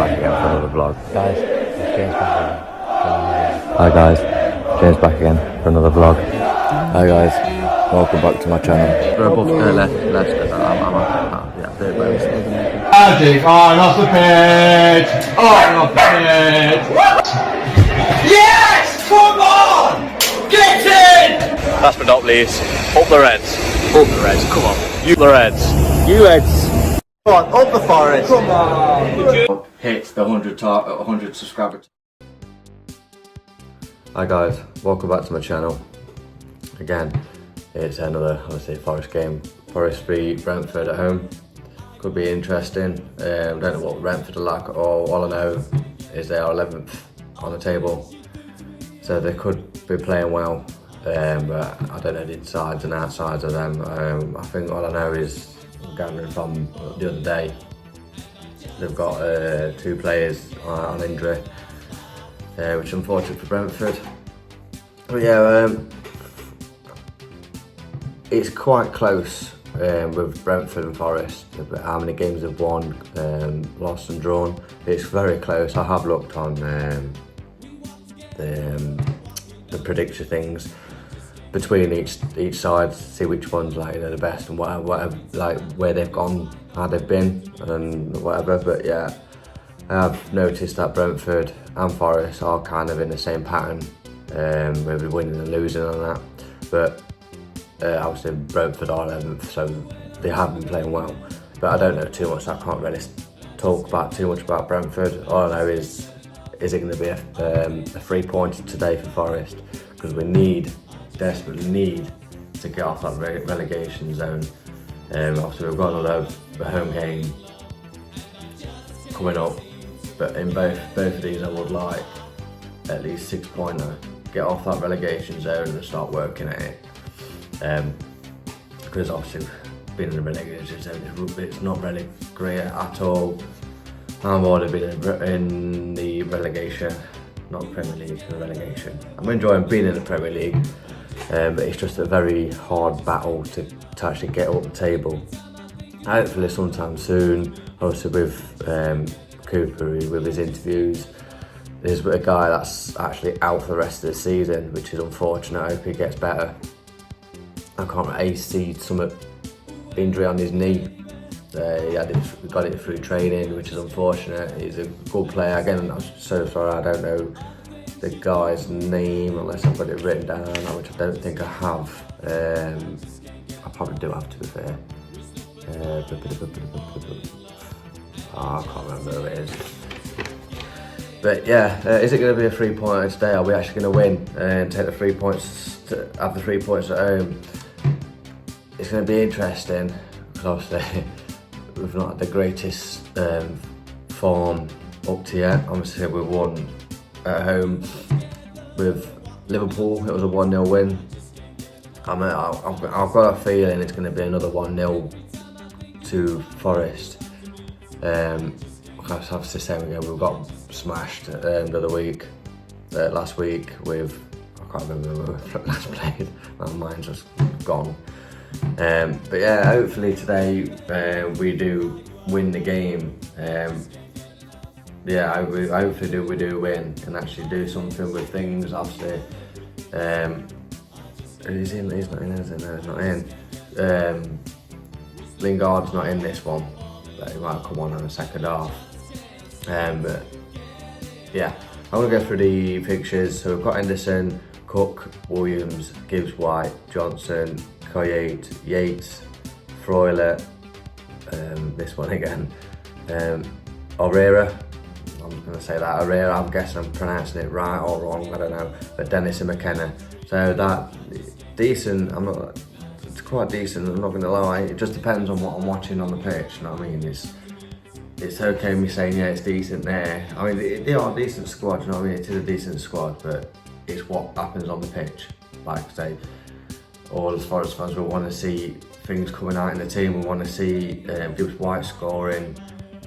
back again for another vlog. Guys, it's James back again. Hi guys, James back again for another vlog. Hi guys, welcome back to my channel. We're above Leicester, Magic on off the pitch! On off the pitch! Yes! Come on! Get in! Last but not least, up the Reds. Up the Reds, come on. You the Reds. You Reds! Come on, up the Forest! Come on! Hit the 100 subscribers. Hi guys, welcome back to my channel. Again, it's another, obviously, Forest game. Forest v Brentford at home. Could be interesting. Don't know what Brentford are like at all I know is they are 11th on the table. So they could be playing well, but I don't know the insides and outsides of them. I think all I know is, gathering from the other day, they've got 2 players on injury, which is unfortunate for Brentford. But yeah, it's quite close with Brentford and Forest. How many games they've won, lost and drawn. It's very close. I have looked on the prediction things between each side to see which one's the best and whatever, like where they've gone, how they've been and whatever. But yeah, I have noticed that Brentford and Forest are kind of in the same pattern, with winning and losing on that. But obviously Brentford are 11th, so they have been playing well. But I don't know too much, so I can't really talk about too much about Brentford. All I know is it going to be a 3 points today for Forest, because we desperately need to get off that relegation zone. Obviously we've got another home game coming up, but in both of these I would like at least 6 pointer, get off that relegation zone and start working at it. Because obviously being in the relegation zone, it's not really great at all. I've already been in the relegation, not Premier League, the relegation. I'm enjoying being in the Premier League, but it's just a very hard battle to actually get up the table. Hopefully sometime soon, obviously with Cooper, with his interviews, there's a guy that's actually out for the rest of the season, which is unfortunate. I hope he gets better. I can't really see some injury on his knee. He got it through training, which is unfortunate. He's a good player. Again, I'm so sorry I don't know the guy's name unless I've got it written down, which I don't think I have. I probably do have, to be fair. I can't remember who it is. But yeah, is it going to be a 3 pointer today? Are we actually going to win and take the 3 points, have the 3 points at home? It's going to be interesting, because obviously we've not had the greatest form up to yet. Obviously we won at home with Liverpool. It was a 1-0 win. I've got a feeling it's going to be another 1-0 to Forest. I have to say again, we got smashed the other week, last week with, I can't remember who we last played. My mind's just gone. But yeah, hopefully today we do win the game. Yeah, hopefully we do win and actually do something with things. Obviously, he's not in, is he? No, he's not in. Lingard's not in this one, but he might come on in the second half. But yeah, I'm gonna go through the pictures. So we've got Henderson, Cook, Williams, Gibbs, White, Johnson, Koyate, Yates, Freuler, this one again, Orera, I'm going to say that, Orera, I'm guessing I'm pronouncing it right or wrong, I don't know, but Dennis and McKenna. So that, decent, it's quite decent, I'm not going to lie. It just depends on what I'm watching on the pitch, you know what I mean? It's okay me saying, yeah, it's decent there. I mean, they are a decent squad, you know what I mean? It is a decent squad, but it's what happens on the pitch. Like I say, all as Forest fans, we want to see things coming out in the team. We want to see Gibbs White scoring.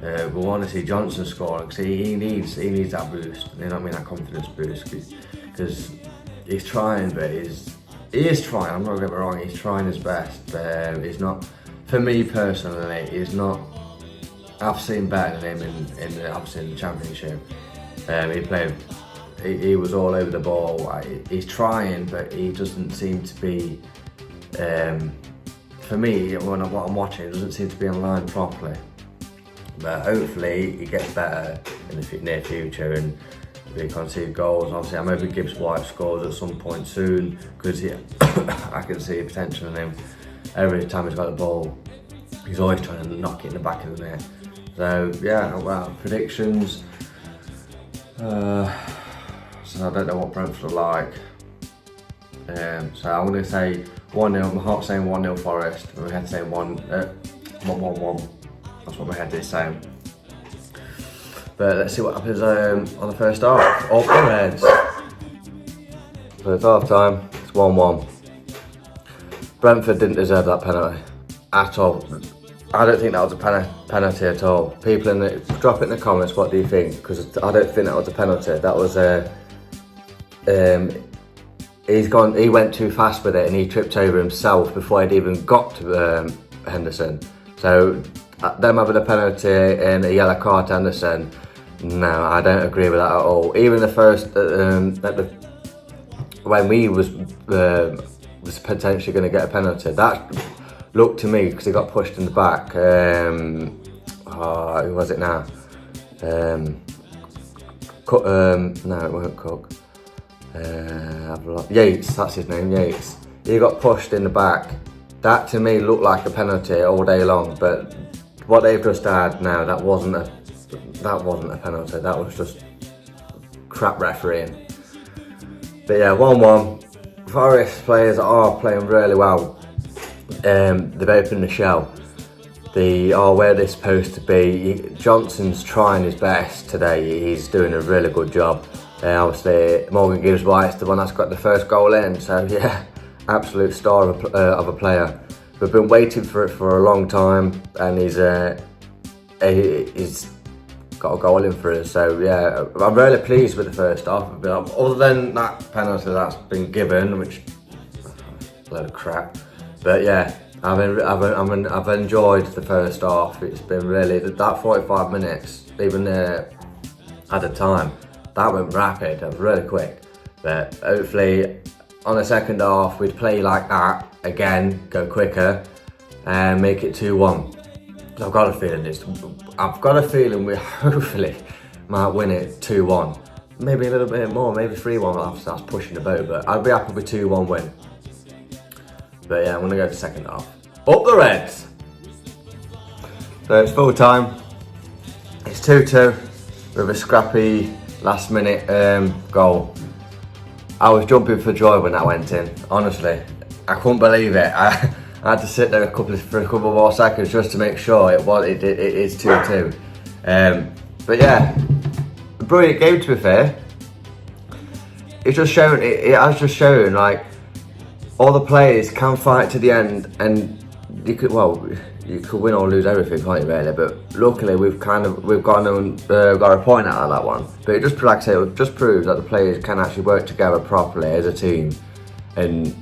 We want to see Johnson scoring, because he needs that boost. You know what I mean? That confidence boost, because he's trying, but he is trying. I'm not gonna get me wrong. He's trying his best. He's not, for me personally, he's not I've seen better than him obviously in the Championship. He was all over the ball. He's trying, but he doesn't seem to be. For me, what I'm watching, it doesn't seem to be in line properly. But hopefully he gets better in the near future and we concede goals. Obviously, I'm hoping Gibbs White scores at some point soon because I can see potential in him. Every time he's got the ball, he's always trying to knock it in the back of the net. So yeah, well, predictions. So I don't know what Brentford are like. So I'm going to say 1-0. My heart's saying 1-0 Forest. And my head's saying 1-1. That's what my head is saying. But let's see what happens on the first half. Up the Reds. So it's half time. It's 1-1. Brentford didn't deserve that penalty at all. I don't think that was a penalty at all. People drop it in the comments. What do you think? Because I don't think that was a penalty. That was a. He went too fast with it and he tripped over himself before he'd even got to Henderson. So them having a penalty and a yellow card to Henderson, no, I don't agree with that at all. Even the first, when we was potentially going to get a penalty, that looked to me, because he got pushed in the back. Who was it now? No, it wasn't Cook. Yates, that's his name, Yates. He got pushed in the back. That to me looked like a penalty all day long, but what they've just had now, that wasn't a penalty. That was just crap refereeing. But yeah, 1-1. Forest players are playing really well. They've opened the shell. They are where they're supposed to be. Johnson's trying his best today. He's doing a really good job. Obviously, Morgan Gibbs White's the one that's got the first goal in. So yeah, absolute star of a player. We've been waiting for it for a long time, and he's got a goal in for us. So yeah, I'm really pleased with the first half. Other than that penalty that's been given, which a load of crap. But yeah, I've enjoyed the first half. It's been really that 45 minutes, even at a time, that went rapid. It was really quick. But hopefully, on the second half, we'd play like that again, go quicker, and make it 2-1. I've got a feeling we hopefully might win it 2-1. Maybe a little bit more, maybe 3-1. That's pushing the boat, but I'd be happy with 2-1 win. But yeah, I'm gonna go to second half. Up the Reds! So it's full time. It's 2-2 with a scrappy last minute goal. I was jumping for joy when that went in, honestly. I couldn't believe it. I had to sit there for a couple more seconds just to make sure it is 2-2. But yeah, a brilliant game, to be fair. It has just shown like all the players can fight to the end, and you could win or lose everything, can't you, really? But luckily we've got a point out of that one. But it just, like I say, it just proves that the players can actually work together properly as a team and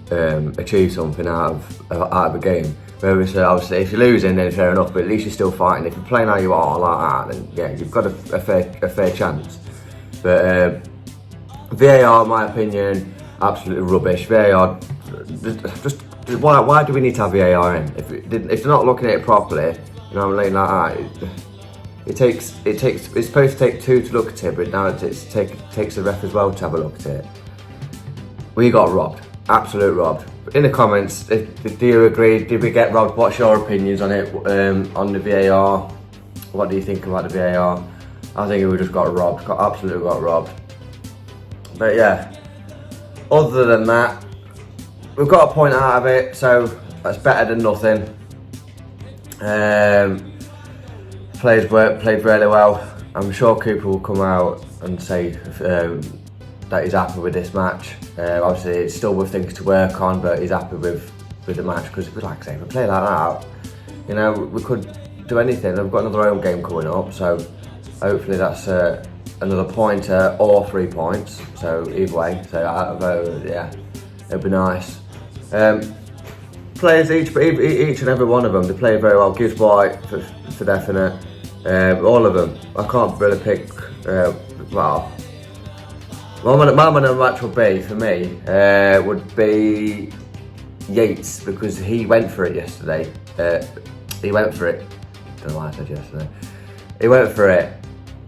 achieve something out of a game. Whereas obviously if you're losing, then fair enough, but at least you're still fighting. If you're playing how you are like that, then yeah, you've got a fair chance. But VAR, in my opinion, absolutely rubbish. VAR, just why do we need to have VAR in? If they're not looking at it properly, you know what I mean, like that, it's supposed to take two to look at it, but now it takes the ref as well to have a look at it. We got robbed. Absolute robbed. In the comments, do you agree? Did we get robbed? What's your opinions on it? On the VAR? What do you think about the VAR? I think we just got robbed. Absolutely got robbed. But yeah, other than that, we've got a point out of it, so that's better than nothing. Played really well. I'm sure Cooper will come out and say that he's happy with this match. Obviously, it's still with things to work on, but he's happy with the match because, like I say, if we play like that, you know, we could do anything. We've got another home game coming up, so hopefully that's another pointer or 3 points. So either way, so yeah, it'd be nice. Players each and every one of them, they play very well. Gibbs White for definite. All of them. I can't really pick. Well, my man of the match would be for me would be Yates, because he went for it yesterday. He went for it. Don't know why I said yesterday. He went for it.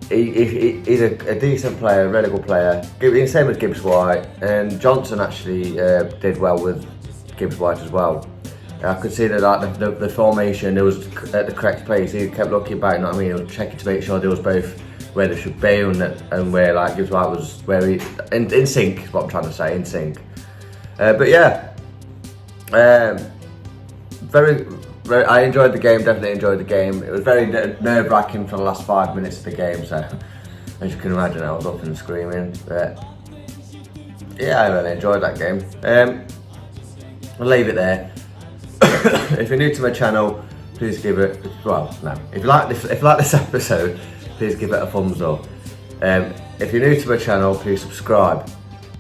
He's a decent player, a really good player. Same as Gibbs White, and Johnson actually did well with Gibbs White as well. I could see that like, the formation, it was at the correct place. He kept looking back, you know what I mean? He was checking to make sure they was both where they should be, and where like Gibbs White was where he in sync. Is what I'm trying to say, in sync. But yeah, very. I enjoyed the game, definitely enjoyed the game. It was very nerve-wracking for the last 5 minutes of the game, so as you can imagine, I was up and screaming. But yeah, I really enjoyed that game. I'll leave it there. If you're new to my channel, please give it, well, no. If you like this episode, please give it a thumbs up. If you're new to my channel, please subscribe.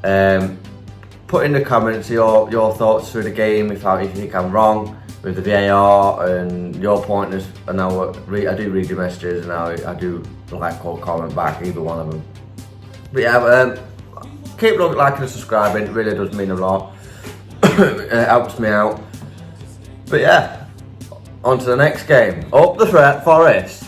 Put in the comments your thoughts through the game, if you think I'm wrong with the VAR and your pointers. And I do read your messages, and I do like or comment back, either one of them. But yeah, keep liking and subscribing, it really does mean a lot. It helps me out. But yeah, on to the next game. Up the Forest.